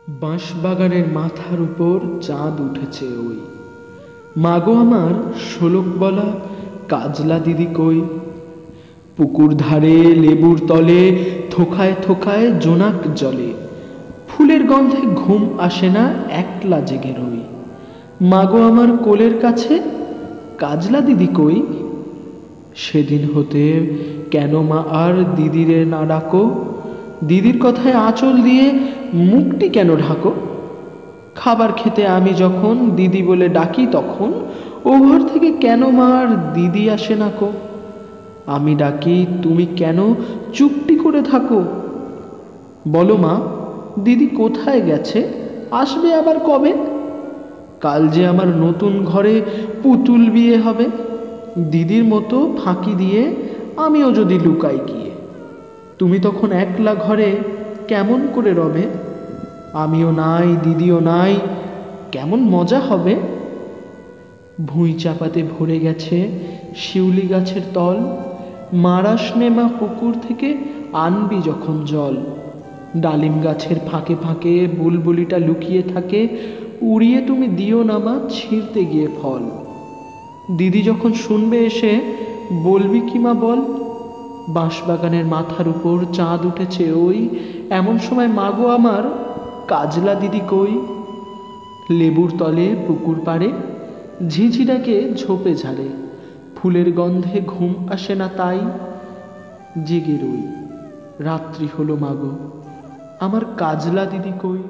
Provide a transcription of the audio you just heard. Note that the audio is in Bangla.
বাঁশবাগানের মাথার উপর চাঁদ উঠেছে ওই। মাগো আমার শোলক বলা কাজলা দিদি কই? পুকুর ধারে লেবুর তলে থোকায় থোকায় জোনাক জলে, ফুলের গন্ধে ঘুম আসে না, একলা জেগে রই। মাগো আমার কোলের কাছে কাজলা দিদি কই? সেদিন হতে কেন মা আর দিদিরে না ডাকো? দিদির কথায় আঁচল দিয়ে মুখটি কেন ঢাকো? খাবার খেতে আমি যখন দিদি বলে ডাকি, তখন ও ঘর থেকে কেন মা আর দিদি আসে না কো? আমি ডাকি, তুমি কেন চুপটি করে থাকো? বলো মা, দিদি কোথায় গেছে, আসবে আবার কবে? কাল যে আমার নতুন ঘরে পুতুল বিয়ে হবে, দিদির মতো ফাঁকি দিয়ে আমিও যদি লুকাই গিয়ে, তুমি তখন একলা ঘরে কেমন করে রবে? আমিও নাই, দিদিও নাই, কেমন মজা হবে। ভুঁই চাপাতে ভরে গেছে শিউলি গাছের তল, মারাস নেমা পুকুর থেকে আনবি যখন জল। ডালিম গাছের ফাঁকে ফাঁকে বুলবুলিটা লুকিয়ে থাকে, উড়িয়ে তুমি দিও না মা ছিঁড়তে গিয়ে ফল। দিদি যখন শুনবে এসে বলবি কি মা বল? বাঁশবাগানের মাথার উপর চাঁদ উঠেছে ওই, এমন সময় মাগো আমার কাজলা দিদি কই? লেবুর তলে পুকুর পাড়ে ঝিঝিটাকে ঝোপে ঝাড়ে, ফুলের গন্ধে ঘুম আসে না তাই জেগে রই। রাত্রি হলো মাগো, আমার কাজলা দিদি কই?